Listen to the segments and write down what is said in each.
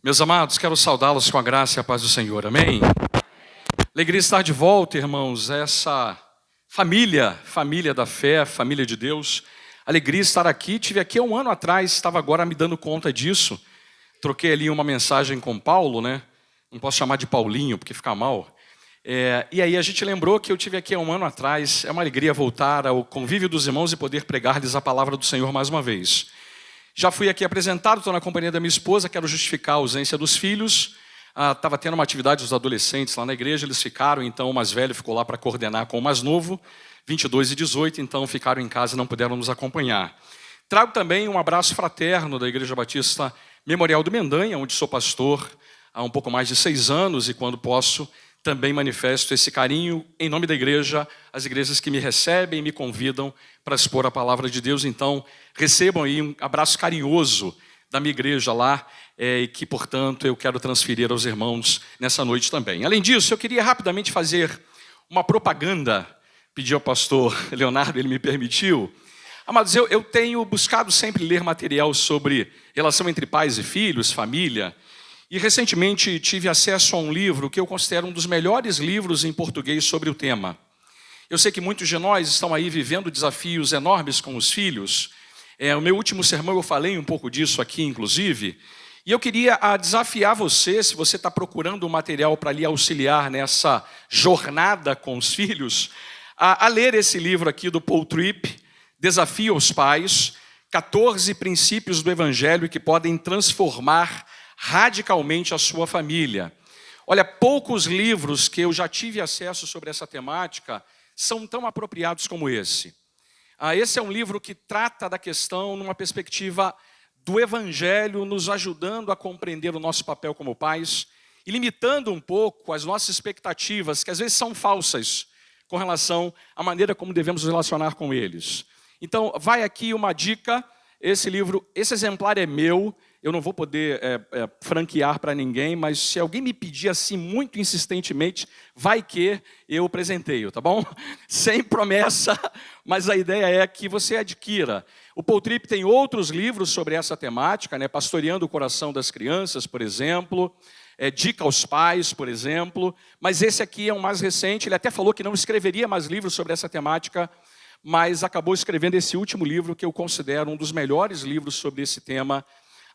Meus amados, quero saudá-los com a graça e a paz do Senhor, amém? Alegria estar de volta, irmãos, essa família da fé, família de Deus. Alegria estar aqui, tive aqui há um ano atrás, estava agora me dando conta disso. Troquei ali uma mensagem com Paulo, né? Não posso chamar de Paulinho, porque fica mal. E aí a gente lembrou que eu tive aqui há um ano atrás. É uma alegria voltar ao convívio dos irmãos e poder pregar-lhes a palavra do Senhor mais uma vez. Já fui aqui apresentado, estou na companhia da minha esposa, quero justificar a ausência dos filhos. Estava tendo uma atividade dos adolescentes lá na igreja, eles ficaram, então o mais velho ficou lá para coordenar com o mais novo, 22 e 18, então ficaram em casa e não puderam nos acompanhar. Trago também um abraço fraterno da Igreja Batista Memorial do Mendanha, onde sou pastor há um pouco mais de 6 anos e quando posso também manifesto esse carinho em nome da igreja, as igrejas que me recebem e me convidam para expor a palavra de Deus. Então, recebam aí um abraço carinhoso da minha igreja lá, e que, portanto, eu quero transferir aos irmãos nessa noite também. Além disso, eu queria rapidamente fazer uma propaganda, pedi ao pastor Leonardo, ele me permitiu. Amados, eu tenho buscado sempre ler material sobre relação entre pais e filhos, família. E recentemente tive acesso a um livro que eu considero um dos melhores livros em português sobre o tema. Eu sei que muitos de nós estão aí vivendo desafios enormes com os filhos. O meu último sermão eu falei um pouco disso aqui, inclusive. E eu queria desafiar você, se você está procurando um material para lhe auxiliar nessa jornada com os filhos, a ler esse livro aqui do Paul Tripp, Desafio aos Pais, 14 princípios do Evangelho que podem transformar radicalmente a sua família. Olha, poucos livros que eu já tive acesso sobre essa temática são tão apropriados como esse. Esse é um livro que trata da questão numa perspectiva do Evangelho, nos ajudando a compreender o nosso papel como pais e limitando um pouco as nossas expectativas, que às vezes são falsas, com relação à maneira como devemos nos relacionar com eles. Então, vai aqui uma dica, esse livro, esse exemplar é meu, eu não vou poder franquear para ninguém, mas se alguém me pedir assim muito insistentemente, vai que eu presenteio, tá bom? Sem promessa, mas a ideia é que você adquira. O Paul Tripp tem outros livros sobre essa temática, né? Pastoreando o Coração das Crianças, por exemplo, Dica aos Pais, por exemplo, mas esse aqui é um mais recente, ele até falou que não escreveria mais livros sobre essa temática, mas acabou escrevendo esse último livro que eu considero um dos melhores livros sobre esse tema,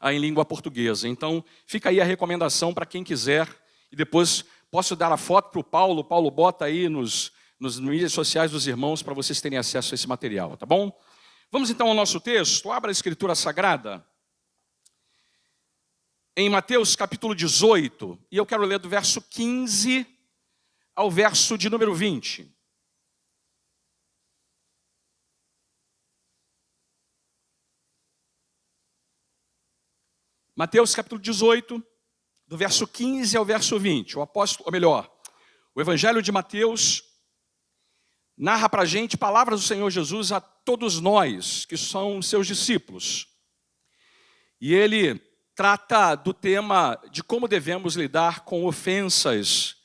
em língua portuguesa. Então, fica aí a recomendação para quem quiser. E depois posso dar a foto para o Paulo. O Paulo bota aí nos mídias sociais dos irmãos para vocês terem acesso a esse material, tá bom? Vamos então ao nosso texto. Abra a Escritura Sagrada. Em Mateus capítulo 18. E eu quero ler do verso 15 ao verso de número 20. Mateus capítulo 18, do verso 15 ao verso 20. O Evangelho de Mateus narra para a gente palavras do Senhor Jesus a todos nós, que são seus discípulos. E ele trata do tema de como devemos lidar com ofensas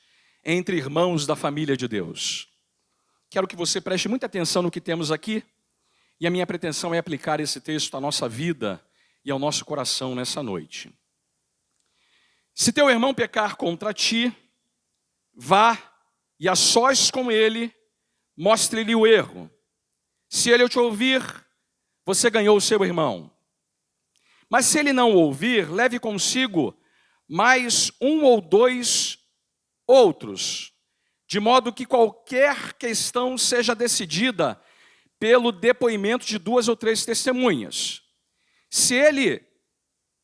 entre irmãos da família de Deus. Quero que você preste muita atenção no que temos aqui, e a minha pretensão é aplicar esse texto à nossa vida e ao nosso coração nessa noite. Se teu irmão pecar contra ti, vá e a sós com ele, mostre-lhe o erro. Se ele te ouvir, você ganhou o seu irmão. Mas se ele não ouvir, leve consigo mais 1 ou 2 outros, de modo que qualquer questão seja decidida pelo depoimento de 2 ou 3 testemunhas. Se ele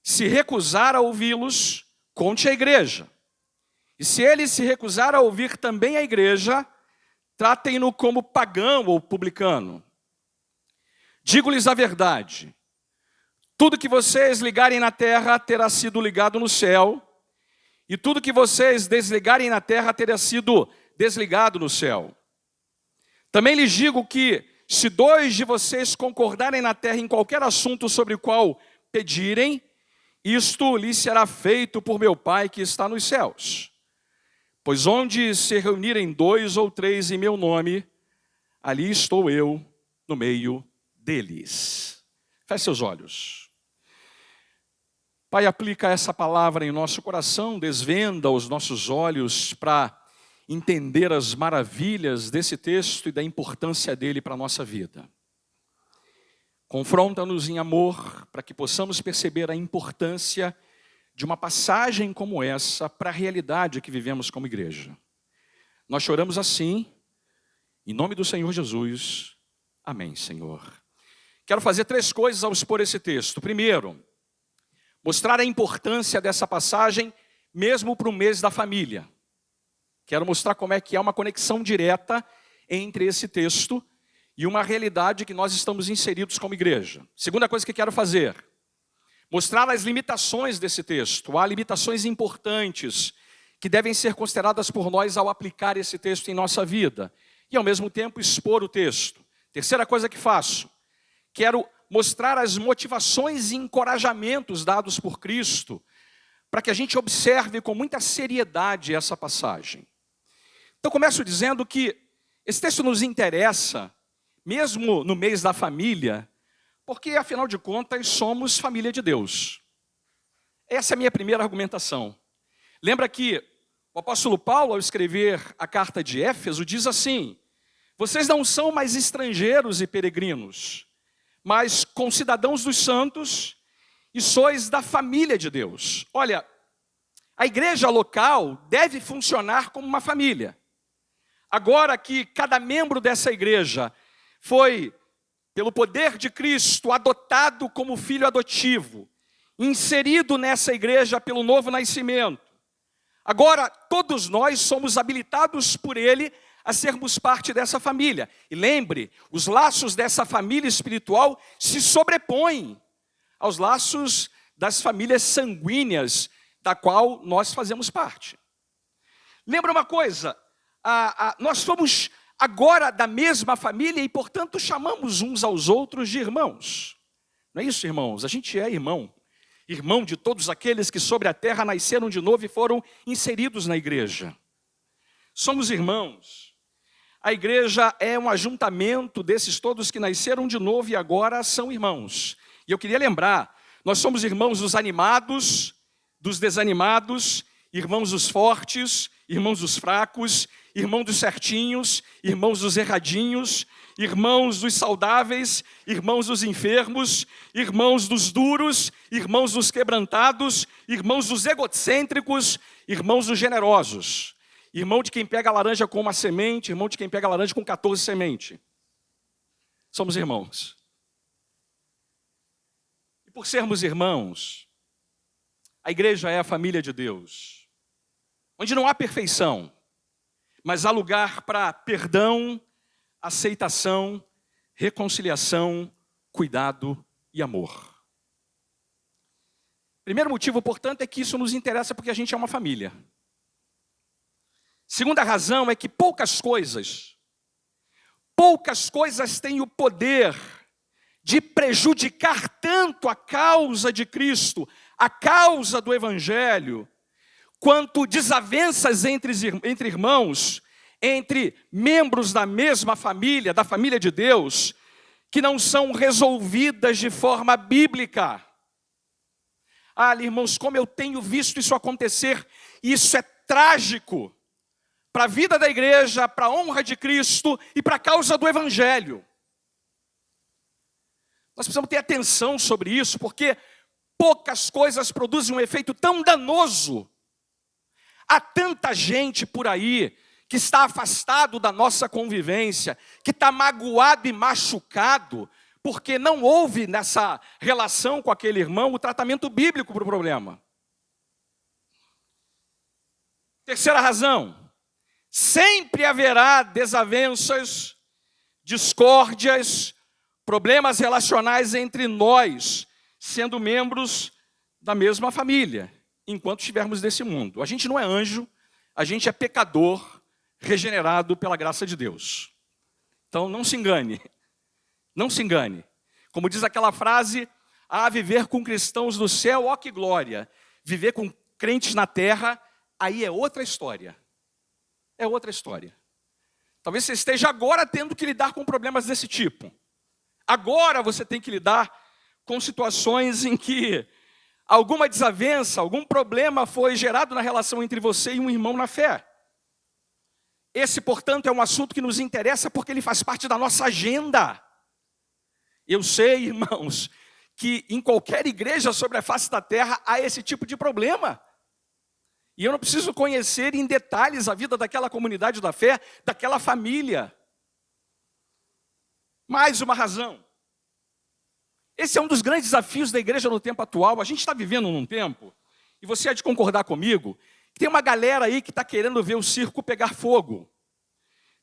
se recusar a ouvi-los, conte à igreja. E se ele se recusar a ouvir também a igreja, tratem-no como pagão ou publicano. Digo-lhes a verdade. Tudo que vocês ligarem na terra terá sido ligado no céu, e tudo que vocês desligarem na terra terá sido desligado no céu. Também lhes digo que, se 2 de vocês concordarem na terra em qualquer assunto sobre o qual pedirem, isto lhes será feito por meu Pai que está nos céus. Pois onde se reunirem 2 ou 3 em meu nome, ali estou eu no meio deles. Feche seus olhos. Pai, aplica essa palavra em nosso coração, desvenda os nossos olhos para entender as maravilhas desse texto e da importância dele para a nossa vida. Confronta-nos em amor para que possamos perceber a importância de uma passagem como essa para a realidade que vivemos como igreja. Nós choramos assim, em nome do Senhor Jesus. Amém, Senhor. Quero fazer 3 coisas ao expor esse texto. Primeiro, mostrar a importância dessa passagem mesmo para o mês da família. Quero mostrar como é que há uma conexão direta entre esse texto e uma realidade que nós estamos inseridos como igreja. Segunda coisa que quero fazer, mostrar as limitações desse texto. Há limitações importantes que devem ser consideradas por nós ao aplicar esse texto em nossa vida. E ao mesmo tempo expor o texto. Terceira coisa que faço, quero mostrar as motivações e encorajamentos dados por Cristo para que a gente observe com muita seriedade essa passagem. Então começo dizendo que esse texto nos interessa, mesmo no mês da família, porque afinal de contas somos família de Deus. Essa é a minha primeira argumentação. Lembra que o apóstolo Paulo, ao escrever a carta de Éfeso, diz assim: vocês não são mais estrangeiros e peregrinos, mas concidadãos dos santos e sois da família de Deus. Olha, a igreja local deve funcionar como uma família. Agora que cada membro dessa igreja foi, pelo poder de Cristo, adotado como filho adotivo, inserido nessa igreja pelo novo nascimento, agora todos nós somos habilitados por Ele a sermos parte dessa família. E lembre, os laços dessa família espiritual se sobrepõem aos laços das famílias sanguíneas da qual nós fazemos parte. Lembra uma coisa, nós somos agora da mesma família e, portanto, chamamos uns aos outros de irmãos. Não é isso, irmãos? A gente é irmão. Irmão de todos aqueles que sobre a terra nasceram de novo e foram inseridos na igreja. Somos irmãos. A igreja é um ajuntamento desses todos que nasceram de novo e agora são irmãos. E eu queria lembrar, nós somos irmãos dos animados, dos desanimados, irmãos dos fortes, irmãos dos fracos, irmãos dos certinhos, irmãos dos erradinhos, irmãos dos saudáveis, irmãos dos enfermos, irmãos dos duros, irmãos dos quebrantados, irmãos dos egocêntricos, irmãos dos generosos. Irmão de quem pega a laranja com uma semente, irmão de quem pega a laranja com 14 sementes. Somos irmãos. E por sermos irmãos, a igreja é a família de Deus, onde não há perfeição, mas há lugar para perdão, aceitação, reconciliação, cuidado e amor. Primeiro motivo, portanto, é que isso nos interessa porque a gente é uma família. Segunda razão é que poucas coisas têm o poder de prejudicar tanto a causa de Cristo, a causa do Evangelho, quanto desavenças entre irmãos, entre membros da mesma família, da família de Deus, que não são resolvidas de forma bíblica. Irmãos, como eu tenho visto isso acontecer, isso é trágico para a vida da igreja, para a honra de Cristo e para a causa do Evangelho. Nós precisamos ter atenção sobre isso, porque poucas coisas produzem um efeito tão danoso. Há tanta gente por aí que está afastado da nossa convivência, que está magoado e machucado, porque não houve nessa relação com aquele irmão o tratamento bíblico para o problema. Terceira razão, sempre haverá desavenças, discórdias, problemas relacionais entre nós, sendo membros da mesma família, enquanto estivermos nesse mundo. A gente não é anjo, a gente é pecador, regenerado pela graça de Deus. Então não se engane, não se engane. Como diz aquela frase, viver com cristãos no céu, ó que glória. Viver com crentes na terra, aí é outra história. é outra história. Talvez você esteja agora tendo que lidar com problemas desse tipo. Agora você tem que lidar com situações em que alguma desavença, algum problema foi gerado na relação entre você e um irmão na fé. Esse, portanto, é um assunto que nos interessa porque ele faz parte da nossa agenda. Eu sei, irmãos, que em qualquer igreja sobre a face da terra há esse tipo de problema. E eu não preciso conhecer em detalhes a vida daquela comunidade da fé, daquela família. Mais uma razão. Esse é um dos grandes desafios da igreja no tempo atual. A gente está vivendo num tempo, e você há de concordar comigo, que tem uma galera aí que está querendo ver o circo pegar fogo.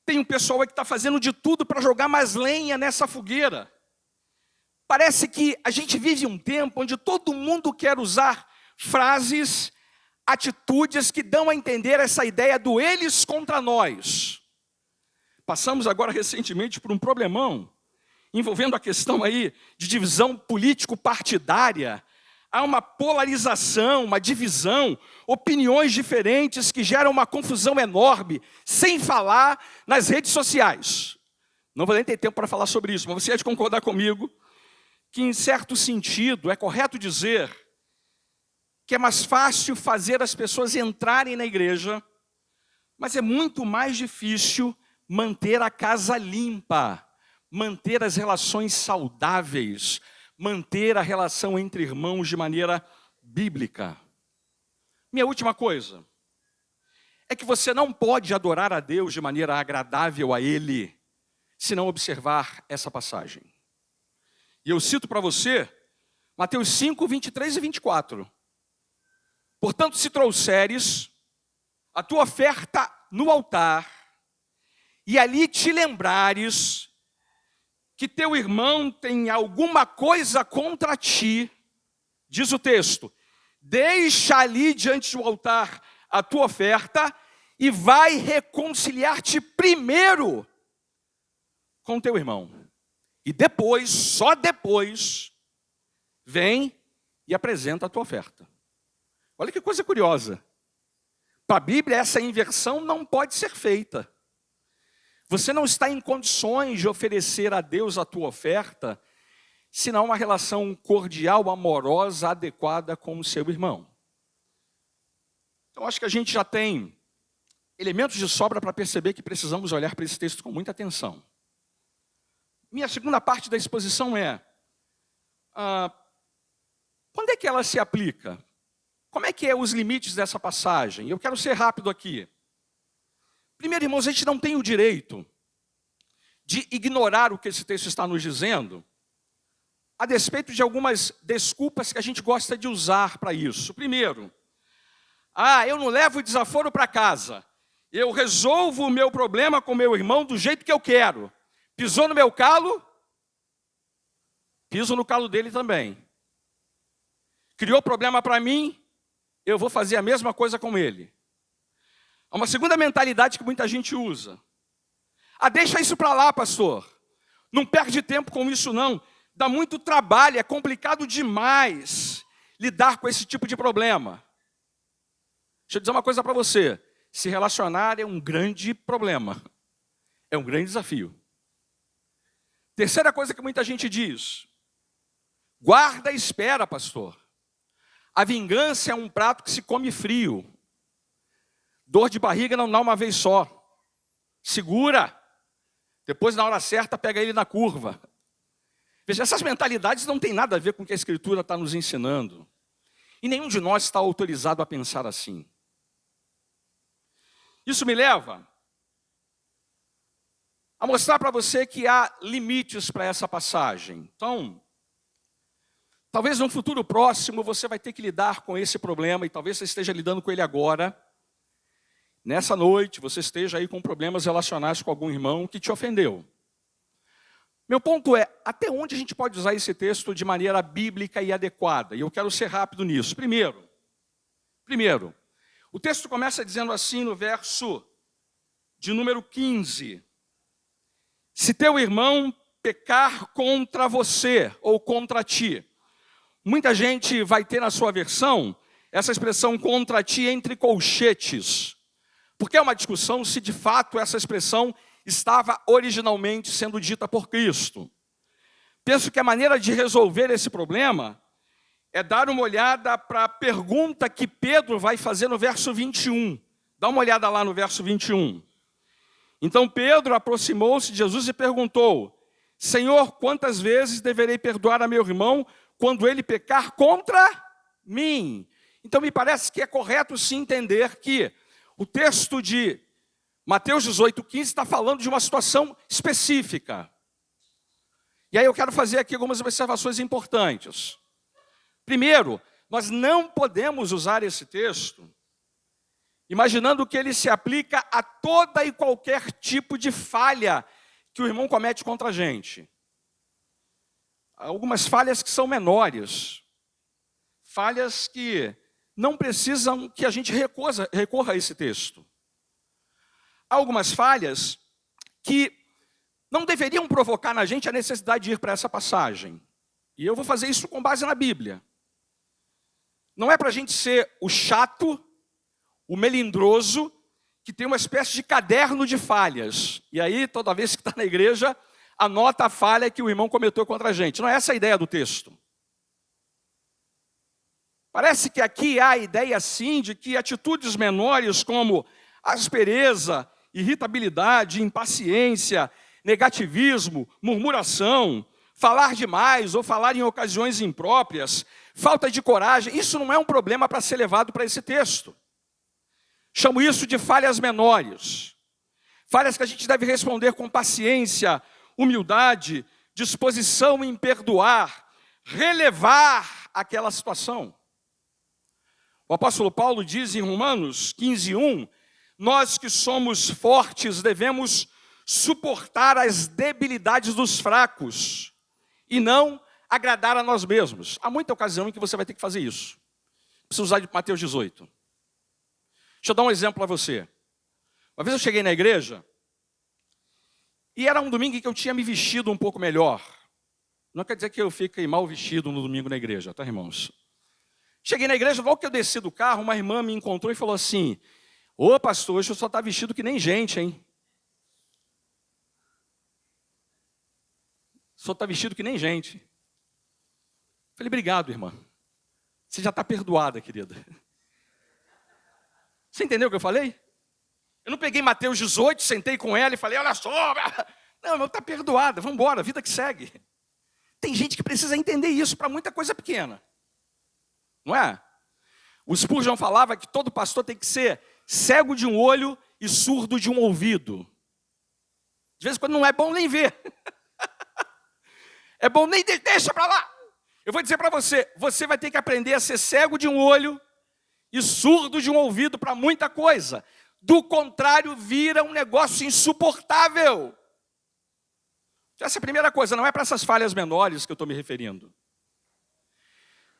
Tem um pessoal aí que está fazendo de tudo para jogar mais lenha nessa fogueira. Parece que a gente vive um tempo onde todo mundo quer usar frases, atitudes que dão a entender essa ideia do eles contra nós. Passamos agora recentemente por um problemão envolvendo a questão aí de divisão político-partidária. Há uma polarização, uma divisão, opiniões diferentes que geram uma confusão enorme, sem falar nas redes sociais. Não vou nem ter tempo para falar sobre isso, mas você há de concordar comigo que, em certo sentido, é correto dizer que é mais fácil fazer as pessoas entrarem na igreja, mas é muito mais difícil manter a casa limpa, manter as relações saudáveis, manter a relação entre irmãos de maneira bíblica. Minha última coisa é que você não pode adorar a Deus de maneira agradável a Ele, se não observar essa passagem. E eu cito para você Mateus 5, 23 e 24. Portanto, se trouxeres a tua oferta no altar, e ali te lembrares que teu irmão tem alguma coisa contra ti, diz o texto, deixa ali diante do altar a tua oferta e vai reconciliar-te primeiro com teu irmão. E depois, só depois, vem e apresenta a tua oferta. Olha que coisa curiosa. Para a Bíblia, essa inversão não pode ser feita. Você não está em condições de oferecer a Deus a tua oferta se não uma relação cordial, amorosa, adequada com o seu irmão. Então, acho que a gente já tem elementos de sobra para perceber que precisamos olhar para esse texto com muita atenção. Minha segunda parte da exposição é, quando é que ela se aplica? Como é que é os limites dessa passagem? Eu quero ser rápido aqui. Primeiro, irmãos, a gente não tem o direito de ignorar o que esse texto está nos dizendo, a despeito de algumas desculpas que a gente gosta de usar para isso. Primeiro, eu não levo o desaforo para casa. Eu resolvo o meu problema com meu irmão do jeito que eu quero. Pisou no meu calo, piso no calo dele também. Criou problema para mim, eu vou fazer a mesma coisa com ele. Há uma segunda mentalidade que muita gente usa. Deixa isso para lá, pastor. Não perde tempo com isso não. Dá muito trabalho, é complicado demais lidar com esse tipo de problema. Deixa eu dizer uma coisa para você. Se relacionar é um grande problema. É um grande desafio. Terceira coisa que muita gente diz. Guarda e espera, pastor. A vingança é um prato que se come frio. Dor de barriga não dá uma vez só. Segura. Depois, na hora certa, pega ele na curva. Veja, essas mentalidades não têm nada a ver com o que a Escritura está nos ensinando. E nenhum de nós está autorizado a pensar assim. Isso me leva a mostrar para você que há limites para essa passagem. Então, talvez no futuro próximo você vai ter que lidar com esse problema, e talvez você esteja lidando com ele agora. Nessa noite, você esteja aí com problemas relacionados com algum irmão que te ofendeu. Meu ponto é, até onde a gente pode usar esse texto de maneira bíblica e adequada? E eu quero ser rápido nisso. Primeiro, o texto começa dizendo assim no verso de número 15. Se teu irmão pecar contra você ou contra ti. Muita gente vai ter na sua versão essa expressão contra ti entre colchetes. Porque é uma discussão se de fato essa expressão estava originalmente sendo dita por Cristo. Penso que a maneira de resolver esse problema é dar uma olhada para a pergunta que Pedro vai fazer no verso 21. Dá uma olhada lá no verso 21. Então Pedro aproximou-se de Jesus e perguntou: Senhor, quantas vezes deverei perdoar a meu irmão quando ele pecar contra mim? Então me parece que é correto sim entender que o texto de Mateus 18:15 está falando de uma situação específica. E aí eu quero fazer aqui algumas observações importantes. Primeiro, nós não podemos usar esse texto imaginando que ele se aplica a toda e qualquer tipo de falha que o irmão comete contra a gente. Há algumas falhas que são menores, falhas que não precisam que a gente recorra a esse texto. Há algumas falhas que não deveriam provocar na gente a necessidade de ir para essa passagem. E eu vou fazer isso com base na Bíblia. Não é para a gente ser o chato, o melindroso, que tem uma espécie de caderno de falhas. E aí, toda vez que está na igreja, anota a falha que o irmão cometeu contra a gente. Não é essa a ideia do texto. Parece que aqui há a ideia, sim, de que atitudes menores como aspereza, irritabilidade, impaciência, negativismo, murmuração, falar demais ou falar em ocasiões impróprias, falta de coragem, isso não é um problema para ser levado para esse texto. Chamo isso de falhas menores. Falhas que a gente deve responder com paciência, humildade, disposição em perdoar, relevar aquela situação. O apóstolo Paulo diz em Romanos 15:1, nós que somos fortes devemos suportar as debilidades dos fracos e não agradar a nós mesmos. Há muita ocasião em que você vai ter que fazer isso. Precisa usar de Mateus 18. Deixa eu dar um exemplo para você. Uma vez eu cheguei na igreja e era um domingo em que eu tinha me vestido um pouco melhor. Não quer dizer que eu fiquei mal vestido no domingo na igreja, tá, irmãos? Cheguei na igreja, logo que eu desci do carro, uma irmã me encontrou e falou assim: ô pastor, hoje eu só está vestido que nem gente, hein? Só está vestido que nem gente. Falei, obrigado, irmã. Você já está perdoada, querida. Você entendeu o que eu falei? Eu não peguei Mateus 18, sentei com ela e falei, olha só. Não, irmão, está perdoada, vamos embora, vida que segue. Tem gente que precisa entender isso para muita coisa pequena. Não é? O Spurgeon falava que todo pastor tem que ser cego de um olho e surdo de um ouvido. De vez em quando não é bom nem ver. É bom nem deixa para lá. Eu vou dizer para você, você vai ter que aprender a ser cego de um olho e surdo de um ouvido para muita coisa. Do contrário, vira um negócio insuportável. Essa é a primeira coisa, não é para essas falhas menores que eu estou me referindo.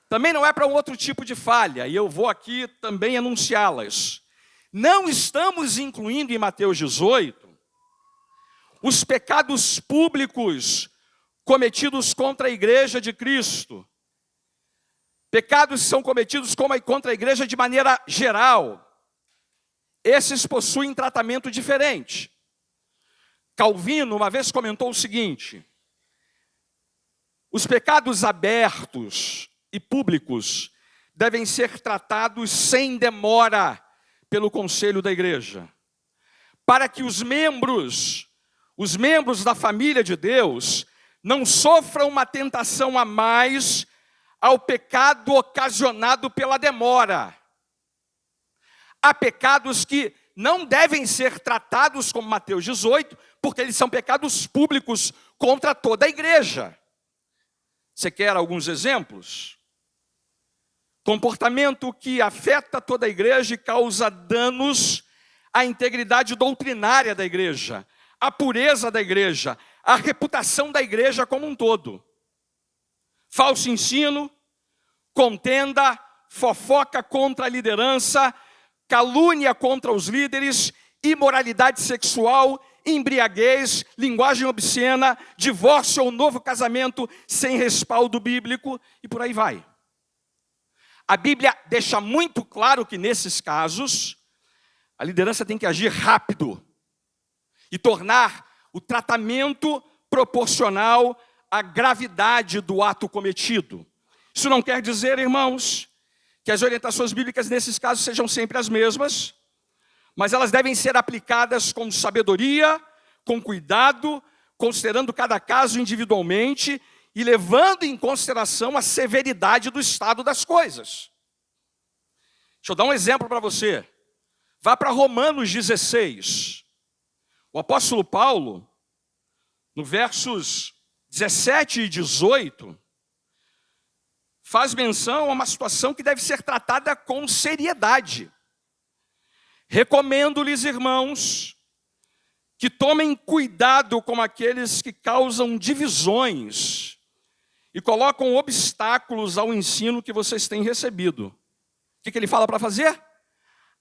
Também não é para um outro tipo de falha, e eu vou aqui também enunciá-las. Não estamos incluindo em Mateus 18 os pecados públicos cometidos contra a igreja de Cristo. Pecados são cometidos contra a igreja de maneira geral. Esses possuem tratamento diferente. Calvino uma vez comentou o seguinte: os pecados abertos e públicos devem ser tratados sem demora pelo conselho da igreja, para que os membros da família de Deus não sofram uma tentação a mais ao pecado ocasionado pela demora. Há pecados que não devem ser tratados como Mateus 18, porque eles são pecados públicos contra toda a igreja. Você quer alguns exemplos? Comportamento que afeta toda a igreja e causa danos à integridade doutrinária da igreja, à pureza da igreja, à reputação da igreja como um todo. Falso ensino, contenda, fofoca contra a liderança, calúnia contra os líderes, imoralidade sexual, embriaguez, linguagem obscena, divórcio ou novo casamento sem respaldo bíblico e por aí vai. A Bíblia deixa muito claro que nesses casos, A liderança tem que agir rápido e tornar o tratamento proporcional à gravidade do ato cometido. Isso não quer dizer, irmãos, que as orientações bíblicas nesses casos sejam sempre as mesmas, mas elas devem ser aplicadas com sabedoria, com cuidado, considerando cada caso individualmente e levando em consideração a severidade do estado das coisas. Deixa eu dar um exemplo para você. Vá para Romanos 16. O apóstolo Paulo, no versos 17 e 18, faz menção a uma situação que deve ser tratada com seriedade. Recomendo-lhes, irmãos, que tomem cuidado com aqueles que causam divisões e colocam obstáculos ao ensino que vocês têm recebido. O que ele fala para fazer?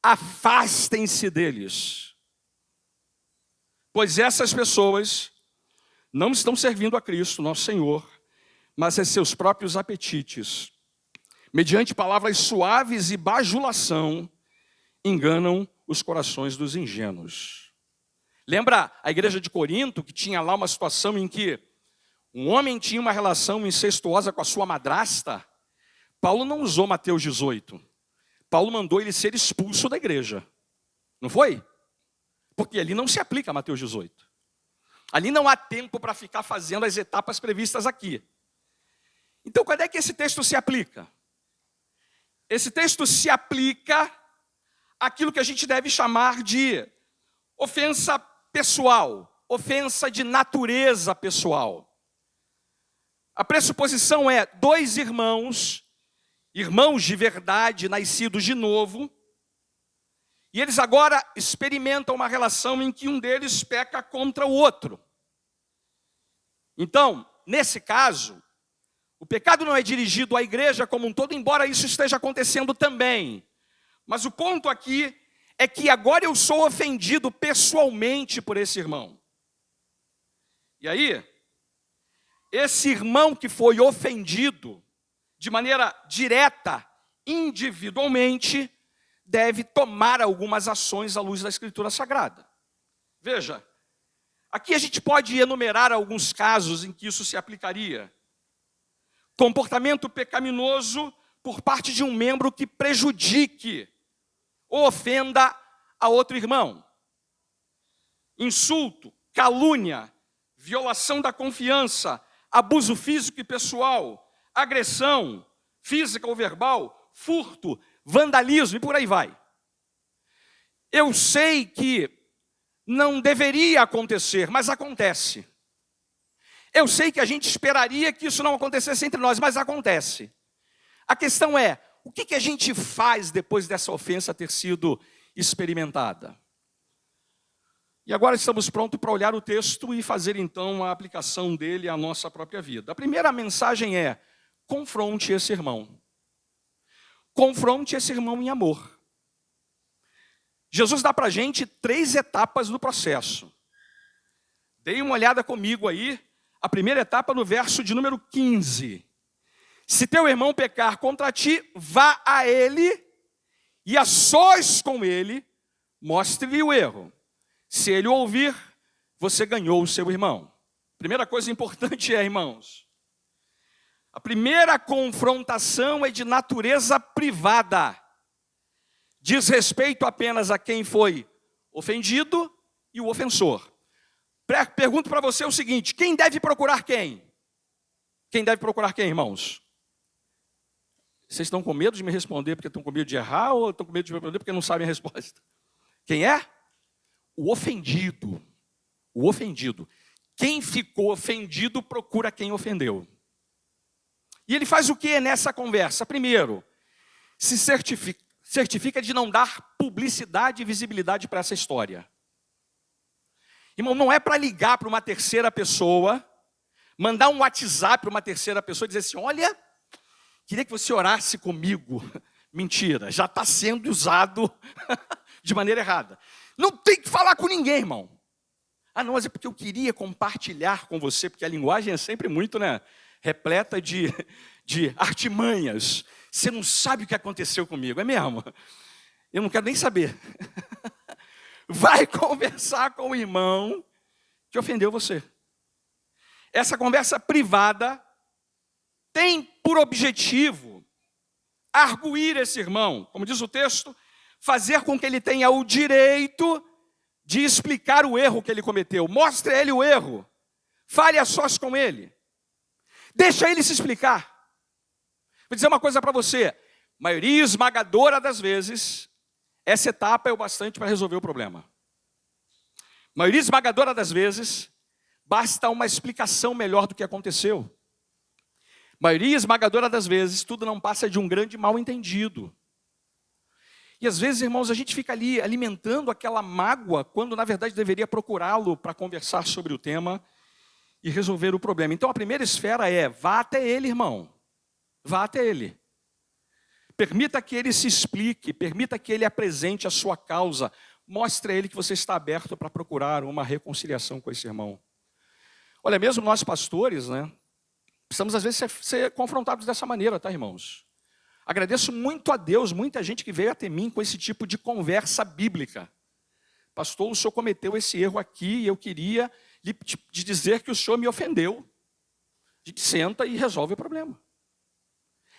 Afastem-se deles. Pois essas pessoas não estão servindo a Cristo, nosso Senhor, mas a seus próprios apetites. Mediante palavras suaves e bajulação, enganam os corações dos ingênuos. Lembra a igreja de Corinto, que tinha lá uma situação em que um homem tinha uma relação incestuosa com a sua madrasta? Paulo não usou Mateus 18. Paulo mandou ele ser expulso da igreja. Não foi? Porque ali não se aplica Mateus 18. Ali não há tempo para ficar fazendo as etapas previstas aqui. Então, quando é que esse texto se aplica? Esse texto se aplica àquilo que a gente deve chamar de ofensa pessoal, ofensa de natureza pessoal. A pressuposição é dois irmãos de verdade, nascidos de novo, e eles agora experimentam uma relação em que um deles peca contra o outro. Então, nesse caso, o pecado não é dirigido à igreja como um todo, embora isso esteja acontecendo também. Mas o ponto aqui é que agora eu sou ofendido pessoalmente por esse irmão. E aí, esse irmão que foi ofendido de maneira direta, individualmente, deve tomar algumas ações à luz da Escritura Sagrada. Veja, aqui a gente pode enumerar alguns casos em que isso se aplicaria. Comportamento pecaminoso por parte de um membro que prejudique ou ofenda a outro irmão. Insulto, calúnia, violação da confiança, abuso físico e pessoal, agressão física ou verbal, furto, vandalismo e por aí vai. Eu sei que não deveria acontecer, mas acontece. Eu sei que a gente esperaria que isso não acontecesse entre nós, mas acontece. A questão é, o que a gente faz depois dessa ofensa ter sido experimentada? E agora estamos prontos para olhar o texto e fazer então a aplicação dele à nossa própria vida. A primeira mensagem é, confronte esse irmão. Confronte esse irmão em amor. Jesus dá para a gente 3 etapas no processo. Dê uma olhada comigo aí, a primeira etapa no verso de número 15. Se teu irmão pecar contra ti, vá a ele e a sós com ele, mostre-lhe o erro. Se ele ouvir, você ganhou o seu irmão. Primeira coisa importante é, irmãos, a primeira confrontação é de natureza privada. Diz respeito apenas a quem foi ofendido e o ofensor. Pergunto para você o seguinte, quem deve procurar quem? Quem deve procurar quem, irmãos? Vocês estão com medo de me responder porque estão com medo de errar ou estão com medo de me responder porque não sabem a resposta? Quem é? O ofendido. O ofendido. Quem ficou ofendido procura quem ofendeu. E ele faz o que nessa conversa? Primeiro, se certifica de não dar publicidade e visibilidade para essa história. Irmão, não é para ligar para uma terceira pessoa, mandar um WhatsApp para uma terceira pessoa e dizer assim, olha, queria que você orasse comigo. Mentira, já está sendo usado de maneira errada. Não tem que falar com ninguém, irmão. Ah, não, mas é porque eu queria compartilhar com você, porque a linguagem é sempre muito, repleta de artimanhas. Você não sabe o que aconteceu comigo, é mesmo? Eu não quero nem saber. vai conversar com o irmão que ofendeu você. Essa conversa privada tem por objetivo arguir esse irmão, como diz o texto, fazer com que ele tenha o direito de explicar o erro que ele cometeu. Mostre a ele o erro. Fale a sós com ele. Deixa ele se explicar. Vou dizer uma coisa para você. Maioria esmagadora das vezes, essa etapa é o bastante para resolver o problema. Maioria esmagadora das vezes, basta uma explicação melhor do que aconteceu. Maioria esmagadora das vezes, tudo não passa de um grande mal-entendido. E às vezes, irmãos, a gente fica ali alimentando aquela mágoa, quando na verdade deveria procurá-lo para conversar sobre o tema e resolver o problema. Então a primeira esfera é, vá até ele, irmão. Vá até ele. Permita que ele se explique, permita que ele apresente a sua causa. Mostre a ele que você está aberto para procurar uma reconciliação com esse irmão. Olha, mesmo nós pastores, né? Precisamos às vezes ser confrontados dessa maneira, tá, irmãos? Agradeço muito a Deus, muita gente que veio até mim com esse tipo de conversa bíblica. Pastor, o senhor cometeu esse erro aqui e eu queria lhe dizer que o senhor me ofendeu. A gente senta e resolve o problema.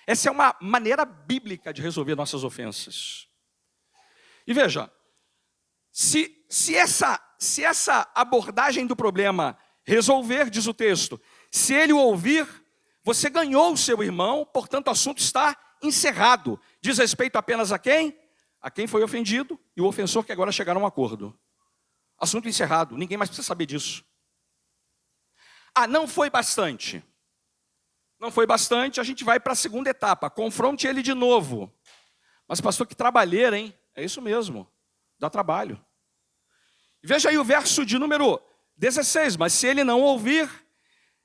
Essa é uma maneira bíblica de resolver nossas ofensas. E veja, se essa abordagem do problema resolver, diz o texto, se ele o ouvir, você ganhou o seu irmão, portanto o assunto está encerrado. Diz respeito apenas a quem? A quem foi ofendido e o ofensor que agora chegaram a um acordo. Assunto encerrado, ninguém mais precisa saber disso. Ah, não foi bastante. Não foi bastante, a gente vai para a segunda etapa. Confronte ele de novo. Mas pastor, que trabalheira, hein? É isso mesmo, dá trabalho. Veja aí o verso de número 16. Mas se ele não ouvir,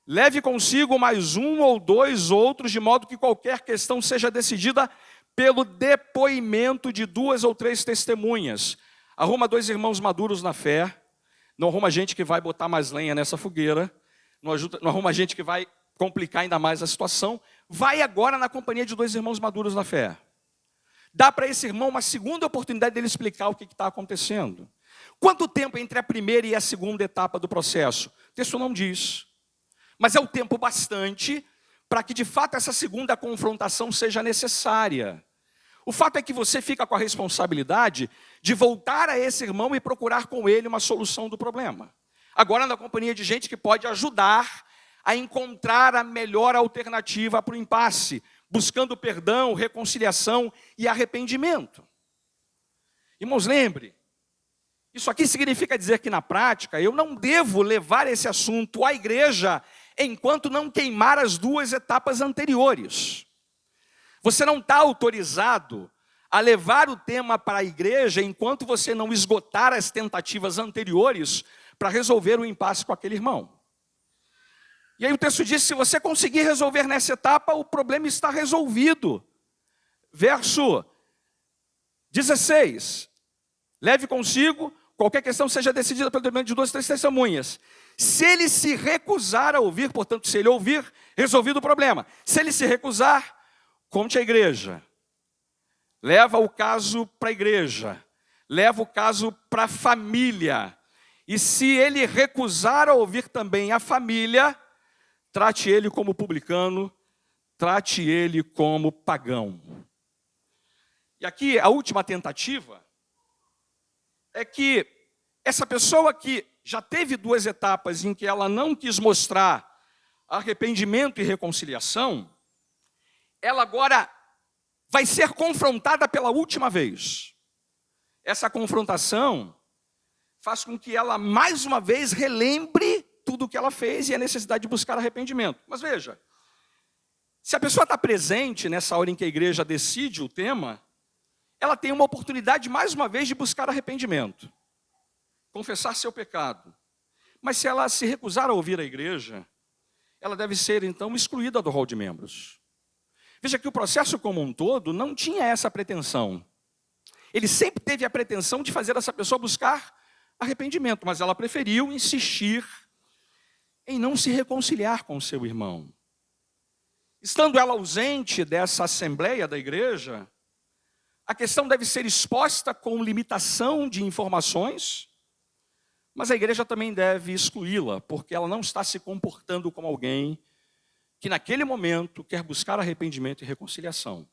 leve consigo mais um ou dois outros, de modo que qualquer questão seja decidida pelo depoimento de 2 ou 3 testemunhas. Arruma 2 irmãos maduros na fé. Não arruma gente que vai botar mais lenha nessa fogueira. Não arruma gente que vai complicar ainda mais a situação. Vai agora na companhia de 2 irmãos maduros na fé. Dá para esse irmão uma segunda oportunidade dele explicar o que está acontecendo. Quanto tempo entre a primeira e a segunda etapa do processo? O texto não diz. Mas é o tempo bastante para que de fato essa segunda confrontação seja necessária. O fato é que você fica com a responsabilidade de voltar a esse irmão e procurar com ele uma solução do problema. Agora na companhia de gente que pode ajudar a encontrar a melhor alternativa para o impasse, buscando perdão, reconciliação e arrependimento. Irmãos, lembre, isso aqui significa dizer que na prática eu não devo levar esse assunto à igreja enquanto não queimar as 2 etapas anteriores. Você não está autorizado a levar o tema para a igreja enquanto você não esgotar as tentativas anteriores para resolver o impasse com aquele irmão. E aí o texto diz, se você conseguir resolver nessa etapa, o problema está resolvido. Verso 16. Leve consigo, qualquer questão seja decidida pelo depoimento de 2 ou 3 testemunhas. Se ele se recusar a ouvir, portanto, se ele ouvir, resolvido o problema. Se ele se recusar, conte à igreja. Leva o caso para a igreja. Leva o caso para a família. E se ele recusar a ouvir também a família, trate ele como publicano, trate ele como pagão. E aqui a última tentativa é que essa pessoa que já teve 2 etapas em que ela não quis mostrar arrependimento e reconciliação, ela agora vai ser confrontada pela última vez. Essa confrontação faz com que ela mais uma vez relembre tudo o que ela fez e a necessidade de buscar arrependimento. Mas veja, se a pessoa está presente nessa hora em que a igreja decide o tema, ela tem uma oportunidade mais uma vez de buscar arrependimento, confessar seu pecado. Mas se ela se recusar a ouvir a igreja, ela deve ser então excluída do rol de membros. Veja que o processo como um todo não tinha essa pretensão. Ele sempre teve a pretensão de fazer essa pessoa buscar arrependimento, mas ela preferiu insistir em não se reconciliar com o seu irmão. Estando ela ausente dessa assembleia da igreja, A questão deve ser exposta com limitação de informações, mas a igreja também deve excluí-la, porque ela não está se comportando como alguém que naquele momento quer buscar arrependimento e reconciliação.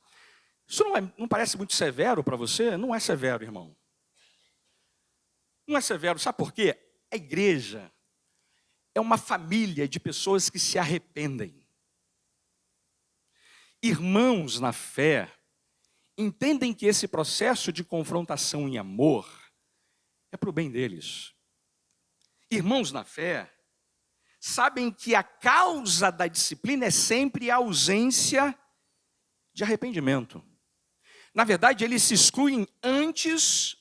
Isso não parece muito severo para você? Não é severo, irmão. Não é severo, sabe por quê? A igreja é uma família de pessoas que se arrependem. Irmãos na fé entendem que esse processo de confrontação em amor é para o bem deles. Irmãos na fé sabem que a causa da disciplina é sempre a ausência de arrependimento. Na verdade, eles se excluem antes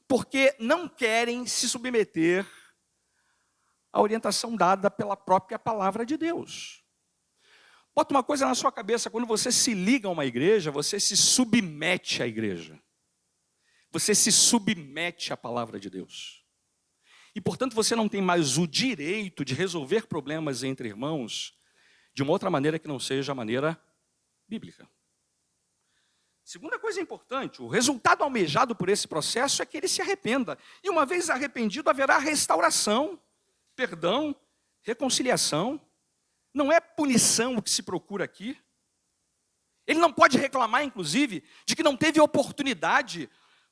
porque não querem se submeter à orientação dada pela própria palavra de Deus. Bota uma coisa na sua cabeça, quando você se liga a uma igreja, você se submete à igreja. Você se submete à palavra de Deus. E, portanto, você não tem mais o direito de resolver problemas entre irmãos de uma outra maneira que não seja a maneira bíblica. Segunda coisa importante, o resultado almejado por esse processo é que ele se arrependa. E uma vez arrependido, haverá restauração, perdão, reconciliação. Não é punição o que se procura aqui. Ele não pode reclamar, inclusive, de que não teve oportunidade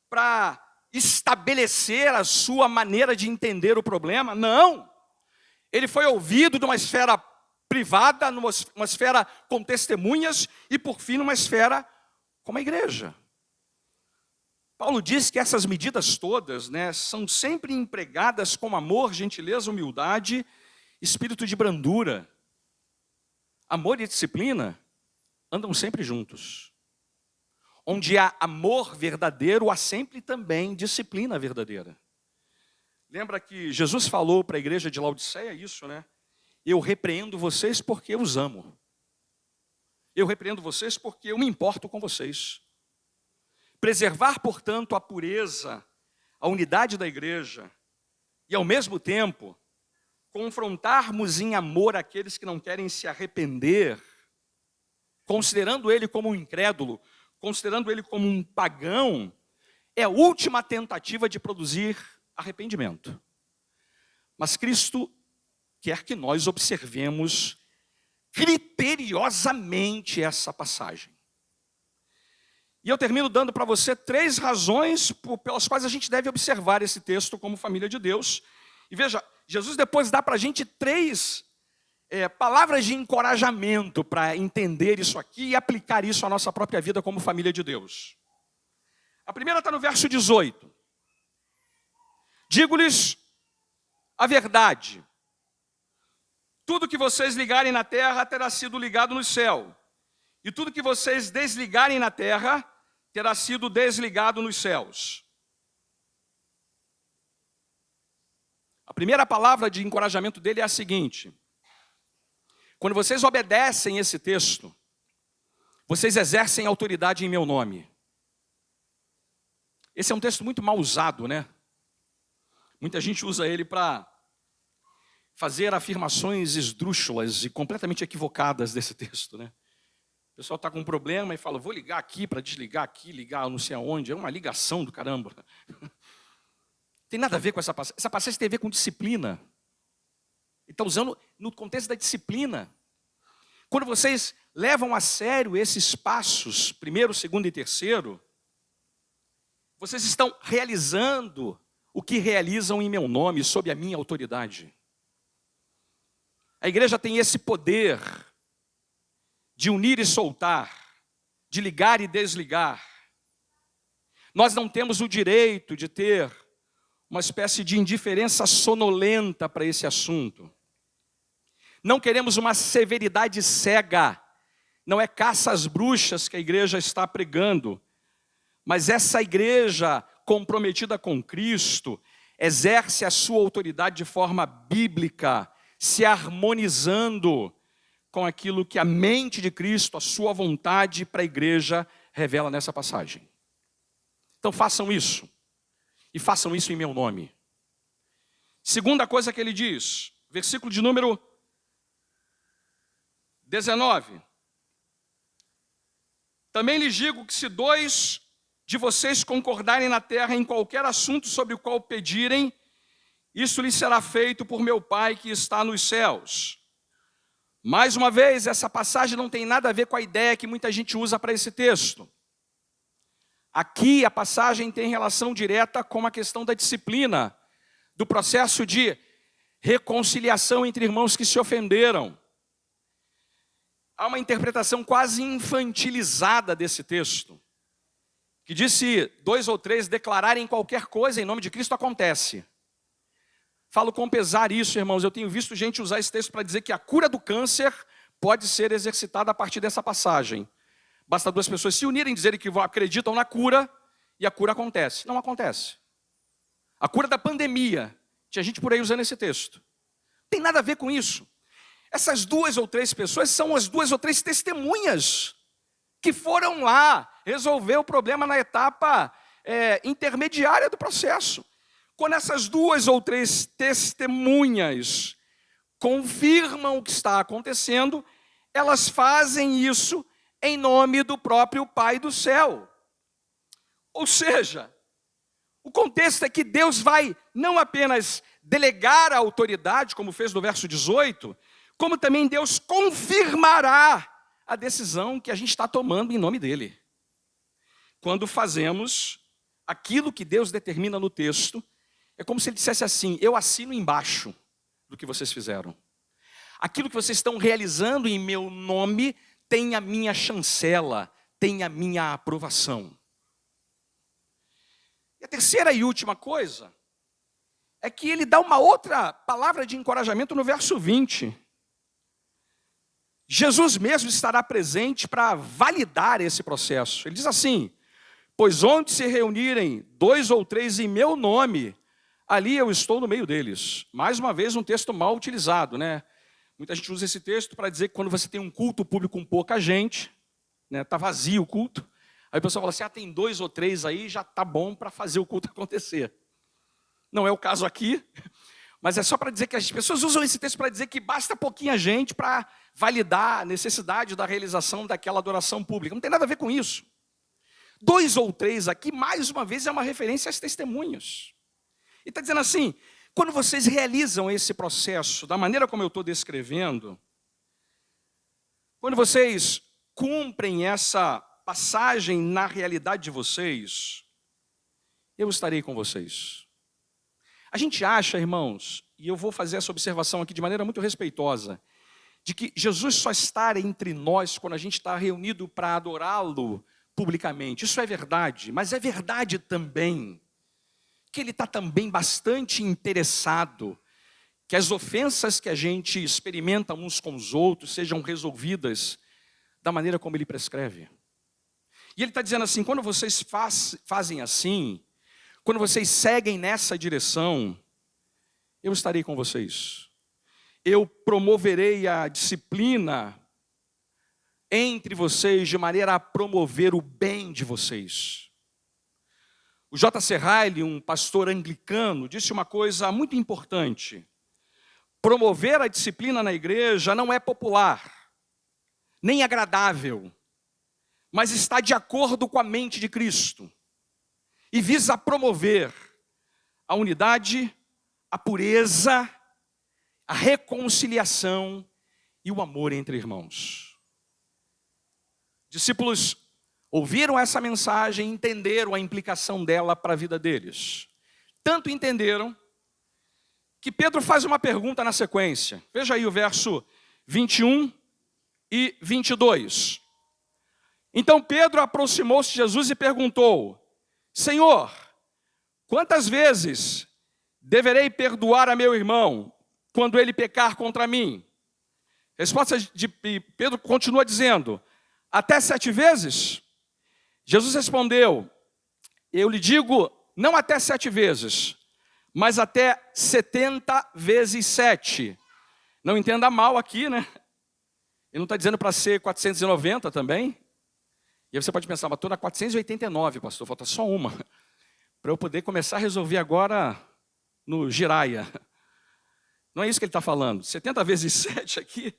para estabelecer a sua maneira de entender o problema. Não! Ele foi ouvido numa esfera privada, numa esfera com testemunhas e, por fim, numa esfera como a igreja. Paulo diz que essas medidas todas, são sempre empregadas com amor, gentileza, humildade, espírito de brandura. Amor e disciplina andam sempre juntos. Onde há amor verdadeiro, há sempre também disciplina verdadeira. Lembra que Jesus falou para a igreja de Laodiceia isso, Eu repreendo vocês porque eu os amo. Eu repreendo vocês porque eu me importo com vocês. Preservar, portanto, a pureza, a unidade da igreja e, ao mesmo tempo, confrontarmos em amor aqueles que não querem se arrepender, considerando ele como um incrédulo, considerando ele como um pagão, é a última tentativa de produzir arrependimento. Mas Cristo quer que nós observemos criteriosamente essa passagem. E eu termino dando para você 3 razões pelas quais a gente deve observar esse texto como família de Deus. E veja, Jesus depois dá para a gente 3 palavras de encorajamento para entender isso aqui e aplicar isso à nossa própria vida como família de Deus. A primeira está no verso 18. Digo-lhes a verdade. Tudo que vocês ligarem na terra terá sido ligado no céu. E tudo que vocês desligarem na terra terá sido desligado nos céus. A primeira palavra de encorajamento dele é a seguinte: quando vocês obedecem esse texto, vocês exercem autoridade em meu nome. Esse é um texto muito mal usado, Muita gente usa ele para fazer afirmações esdrúxulas e completamente equivocadas desse texto, O pessoal está com um problema e fala, vou ligar aqui para desligar aqui, ligar não sei aonde. É uma ligação do caramba. Tem nada a ver com essa passagem. Essa passagem tem a ver com disciplina. Ele está usando no contexto da disciplina. Quando vocês levam a sério esses passos, primeiro, segundo e terceiro, vocês estão realizando o que realizam em meu nome, sob a minha autoridade. A igreja tem esse poder de unir e soltar, de ligar e desligar. Nós não temos o direito de ter uma espécie de indiferença sonolenta para esse assunto. Não queremos uma severidade cega. Não é caça às bruxas que a igreja está pregando. Mas essa igreja comprometida com Cristo exerce a sua autoridade de forma bíblica, se harmonizando com aquilo que a mente de Cristo, a sua vontade para a igreja, revela nessa passagem. Então façam isso. E façam isso em meu nome. Segunda coisa que ele diz, versículo de número 19. Também lhes digo que se 2 de vocês concordarem na terra em qualquer assunto sobre o qual pedirem, isso lhes será feito por meu Pai que está nos céus. Mais uma vez, essa passagem não tem nada a ver com a ideia que muita gente usa para esse texto. Aqui a passagem tem relação direta com a questão da disciplina, do processo de reconciliação entre irmãos que se ofenderam. Há uma interpretação quase infantilizada desse texto, que diz: se 2 ou 3 declararem qualquer coisa em nome de Cristo, acontece. Falo com pesar isso, irmãos. Eu tenho visto gente usar esse texto para dizer que a cura do câncer pode ser exercitada a partir dessa passagem. Basta 2 pessoas se unirem e dizerem que acreditam na cura, e a cura acontece. Não acontece. A cura da pandemia, tinha gente por aí usando esse texto. Não tem nada a ver com isso. Essas 2 ou 3 pessoas são as 2 ou 3 testemunhas que foram lá resolver o problema na etapa intermediária do processo. Quando essas 2 ou 3 testemunhas confirmam o que está acontecendo, elas fazem isso em nome do próprio Pai do céu. Ou seja, o contexto é que Deus vai não apenas delegar a autoridade, como fez no verso 18, como também Deus confirmará a decisão que a gente está tomando em nome dele. Quando fazemos aquilo que Deus determina no texto, é como se ele dissesse assim: eu assino embaixo do que vocês fizeram. Aquilo que vocês estão realizando em meu nome tem a minha chancela, tem a minha aprovação. E a terceira e última coisa é que ele dá uma outra palavra de encorajamento no verso 20. Jesus mesmo estará presente para validar esse processo. Ele diz assim: pois onde se reunirem 2 ou 3 em meu nome, ali eu estou no meio deles. Mais uma vez, um texto mal utilizado, né? Muita gente usa esse texto para dizer que quando você tem um culto público com pouca gente, né, está vazio o culto, aí o pessoal fala assim: tem 2 ou 3 aí, já está bom para fazer o culto acontecer. Não é o caso aqui, mas é só para dizer que as pessoas usam esse texto para dizer que basta pouquinha gente para validar a necessidade da realização daquela adoração pública. Não tem nada a ver com isso. 2 ou 3 aqui, mais uma vez, é uma referência às testemunhas. E está dizendo assim: quando vocês realizam esse processo da maneira como eu estou descrevendo, quando vocês cumprem essa passagem na realidade de vocês, eu estarei com vocês. A gente acha, irmãos, e eu vou fazer essa observação aqui de maneira muito respeitosa, de que Jesus só está entre nós quando a gente está reunido para adorá-lo publicamente. Isso é verdade, mas é verdade também que ele está também bastante interessado que as ofensas que a gente experimenta uns com os outros sejam resolvidas da maneira como ele prescreve. E ele está dizendo assim: quando vocês fazem assim, quando vocês seguem nessa direção, eu estarei com vocês. Eu promoverei a disciplina entre vocês de maneira a promover o bem de vocês. O J.C. Ryle, um pastor anglicano, disse uma coisa muito importante: promover a disciplina na igreja não é popular, nem agradável, mas está de acordo com a mente de Cristo e visa promover a unidade, a pureza, a reconciliação e o amor entre irmãos. Discípulos ouviram essa mensagem, entenderam a implicação dela para a vida deles. Tanto entenderam que Pedro faz uma pergunta na sequência. Veja aí o verso 21 e 22. Então Pedro aproximou-se de Jesus e perguntou: Senhor, quantas vezes deverei perdoar a meu irmão quando ele pecar contra mim? Resposta de Pedro continua dizendo: até 7 vezes? Jesus respondeu: eu lhe digo, não até 7 vezes, mas até 70 vezes 7. Não entenda mal aqui, né? Ele não está dizendo para ser 490 também. E aí você pode pensar: mas estou na 489, pastor, falta só uma, para eu poder começar a resolver agora no Giraia. Não é isso que ele está falando. 70 vezes 7 aqui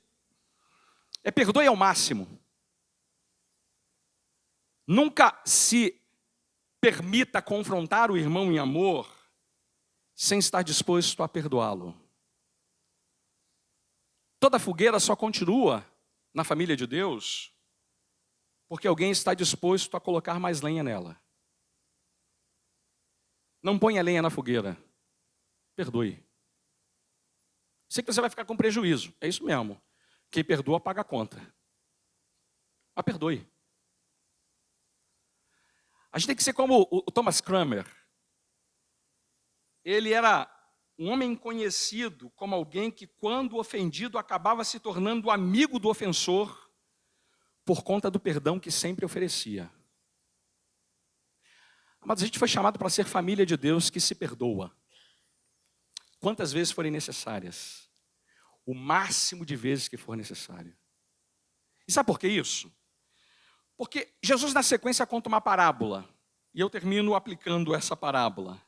é perdoe ao máximo. Nunca se permita confrontar o irmão em amor sem estar disposto a perdoá-lo. Toda fogueira só continua na família de Deus porque alguém está disposto a colocar mais lenha nela. Não ponha lenha na fogueira. Perdoe. Sei que você vai ficar com prejuízo. É isso mesmo. Quem perdoa paga a conta. Mas perdoe. A gente tem que ser como o Thomas Cranmer. Ele era um homem conhecido como alguém que, quando ofendido, acabava se tornando amigo do ofensor por conta do perdão que sempre oferecia. Mas a gente foi chamado para ser família de Deus que se perdoa. Quantas vezes forem necessárias. O máximo de vezes que for necessário. E sabe por que isso? Porque Jesus, na sequência, conta uma parábola. E eu termino aplicando essa parábola.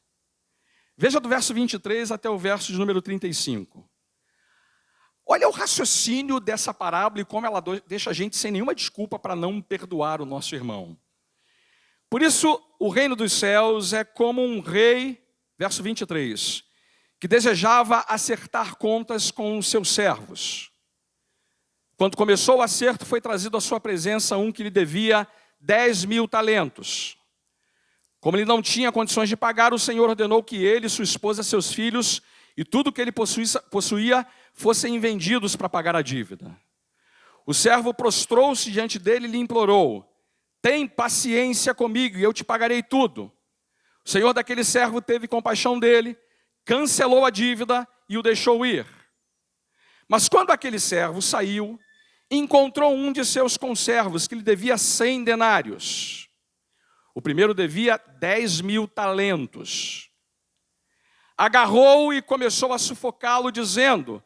Veja do verso 23 até o verso de número 35. Olha o raciocínio dessa parábola e como ela deixa a gente sem nenhuma desculpa para não perdoar o nosso irmão. Por isso, o reino dos céus é como um rei, verso 23, que desejava acertar contas com os seus servos. Quando começou o acerto, foi trazido à sua presença um que lhe devia 10.000 talentos. Como ele não tinha condições de pagar, o Senhor ordenou que ele, sua esposa, seus filhos e tudo que ele possuía fossem vendidos para pagar a dívida. O servo prostrou-se diante dele e lhe implorou: tem paciência comigo e eu te pagarei tudo. O senhor daquele servo teve compaixão dele, cancelou a dívida e o deixou ir. Mas quando aquele servo saiu, encontrou um de seus conservos que lhe devia 100 denários. O primeiro devia 10.000 talentos. Agarrou-o e começou a sufocá-lo, dizendo: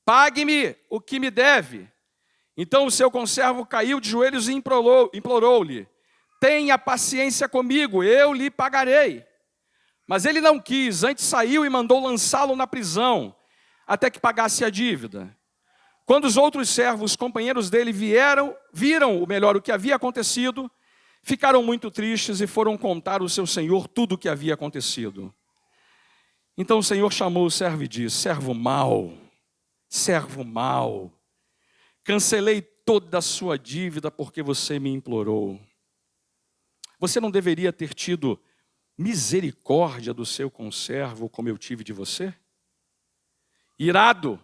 pague-me o que me deve. Então o seu conservo caiu de joelhos e implorou-lhe: tenha paciência comigo, eu lhe pagarei. Mas ele não quis, antes saiu e mandou lançá-lo na prisão, até que pagasse a dívida. Quando os outros servos, companheiros dele, viram o que havia acontecido, ficaram muito tristes e foram contar ao seu senhor tudo o que havia acontecido. Então o senhor chamou o servo e disse: servo mau, cancelei toda a sua dívida porque você me implorou. Você não deveria ter tido misericórdia do seu conservo como eu tive de você? Irado,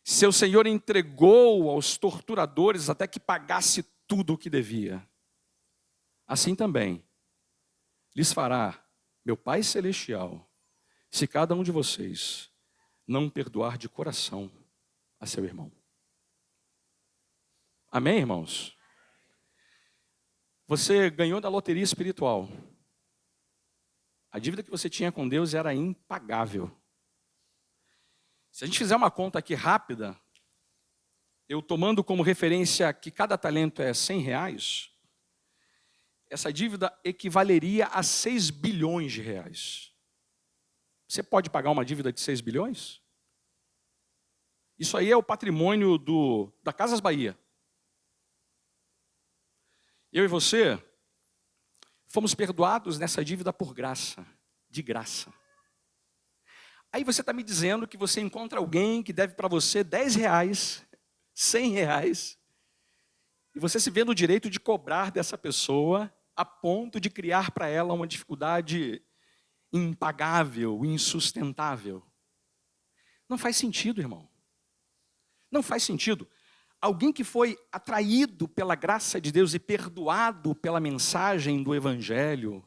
seu senhor entregou aos torturadores até que pagasse tudo o que devia. Assim também lhes fará meu Pai Celestial, se cada um de vocês não perdoar de coração a seu irmão. Amém, irmãos? Você ganhou da loteria espiritual. A dívida que você tinha com Deus era impagável. Se a gente fizer uma conta aqui rápida, eu tomando como referência que cada talento é 100 reais, essa dívida equivaleria a 6 bilhões de reais. Você pode pagar uma dívida de 6 bilhões? Isso aí é o patrimônio da Casas Bahia. Eu e você fomos perdoados nessa dívida por graça, de graça. Aí você está me dizendo que você encontra alguém que deve para você 10 reais, 100 reais, e você se vê no direito de cobrar dessa pessoa a ponto de criar para ela uma dificuldade impagável, insustentável. Não faz sentido, irmão. Não faz sentido. Alguém que foi atraído pela graça de Deus e perdoado pela mensagem do Evangelho,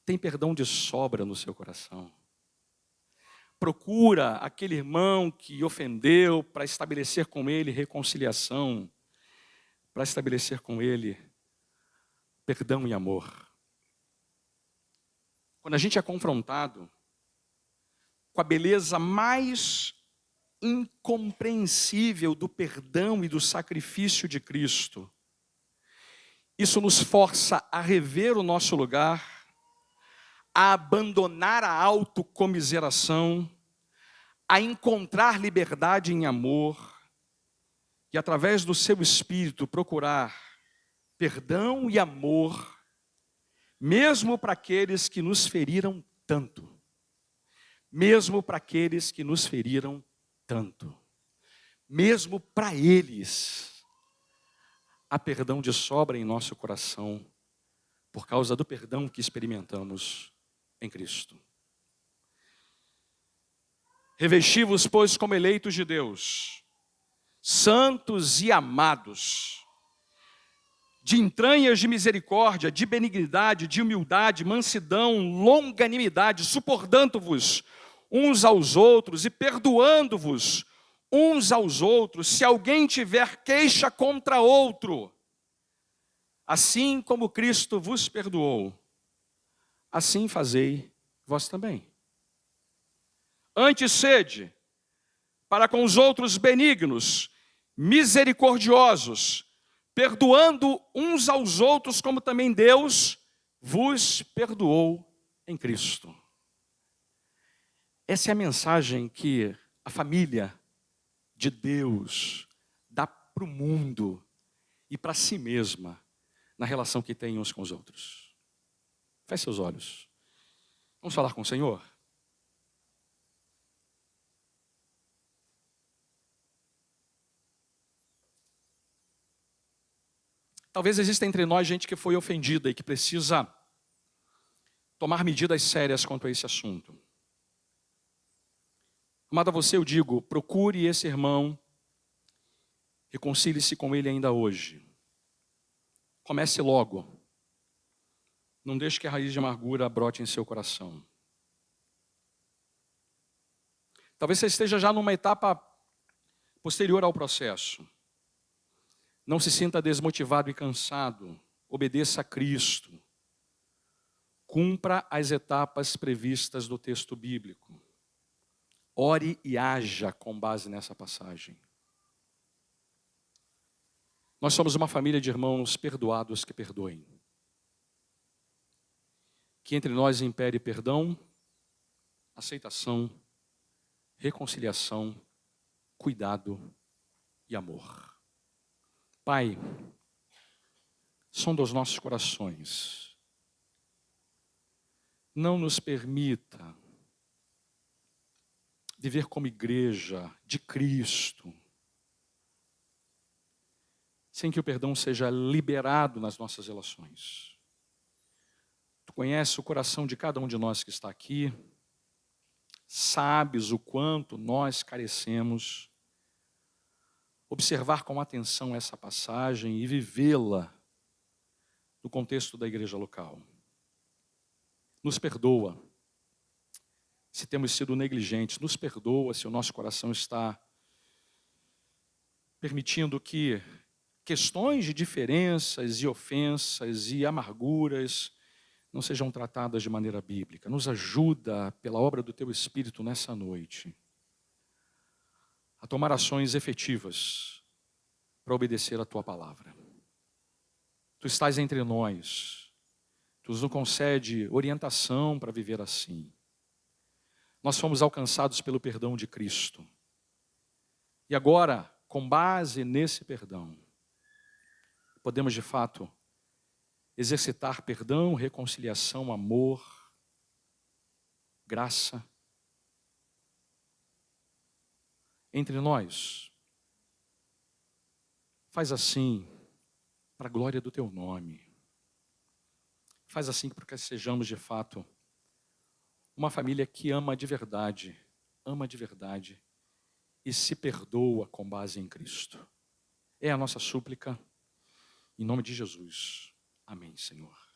tem perdão de sobra no seu coração. Procura aquele irmão que ofendeu para estabelecer com ele reconciliação, para estabelecer com ele perdão e amor. Quando a gente é confrontado com a beleza mais incompreensível do perdão e do sacrifício de Cristo, isso nos força a rever o nosso lugar, a abandonar a autocomiseração, a encontrar liberdade em amor e, através do seu Espírito, procurar perdão e amor mesmo para aqueles que nos feriram tanto. Mesmo para aqueles que nos feriram tanto. Mesmo para eles, há perdão de sobra em nosso coração, por causa do perdão que experimentamos em Cristo. Revesti-vos, pois, como eleitos de Deus, santos e amados, de entranhas de misericórdia, de benignidade, de humildade, mansidão, longanimidade, suportando-vos uns aos outros e perdoando-vos uns aos outros, se alguém tiver queixa contra outro, assim como Cristo vos perdoou, assim fazei vós também. Antes sede para com os outros benignos, misericordiosos, perdoando uns aos outros, como também Deus vos perdoou em Cristo. Essa é a mensagem que a família de Deus dá para o mundo e para si mesma, na relação que tem uns com os outros. Feche seus olhos. Vamos falar com o Senhor? Talvez exista entre nós gente que foi ofendida e que precisa tomar medidas sérias quanto a esse assunto. Amado, a você eu digo, procure esse irmão, reconcilie-se com ele ainda hoje. Comece logo. Não deixe que a raiz de amargura brote em seu coração. Talvez você esteja já numa etapa posterior ao processo. Não se sinta desmotivado e cansado. Obedeça a Cristo. Cumpra as etapas previstas do texto bíblico. Ore e haja com base nessa passagem. Nós somos uma família de irmãos perdoados que perdoem. Que entre nós impere perdão, aceitação, reconciliação, cuidado e amor. Pai, sonda os nossos corações. Não nos permita viver como igreja de Cristo, sem que o perdão seja liberado nas nossas relações. Tu conheces o coração de cada um de nós que está aqui, sabes o quanto nós carecemos. Observar com atenção essa passagem e vivê-la no contexto da igreja local. Nos perdoa se temos sido negligentes, nos perdoa se o nosso coração está permitindo que questões de diferenças e ofensas e amarguras não sejam tratadas de maneira bíblica. Nos ajuda, pela obra do Teu Espírito nessa noite, a tomar ações efetivas para obedecer a Tua palavra. Tu estás entre nós, Tu nos concede orientação para viver assim. Nós fomos alcançados pelo perdão de Cristo. E agora, com base nesse perdão, podemos de fato exercitar perdão, reconciliação, amor, graça entre nós. Faz assim para a glória do Teu nome. Faz assim para que sejamos de fato uma família que ama de verdade e se perdoa com base em Cristo. É a nossa súplica, em nome de Jesus. Amém, Senhor.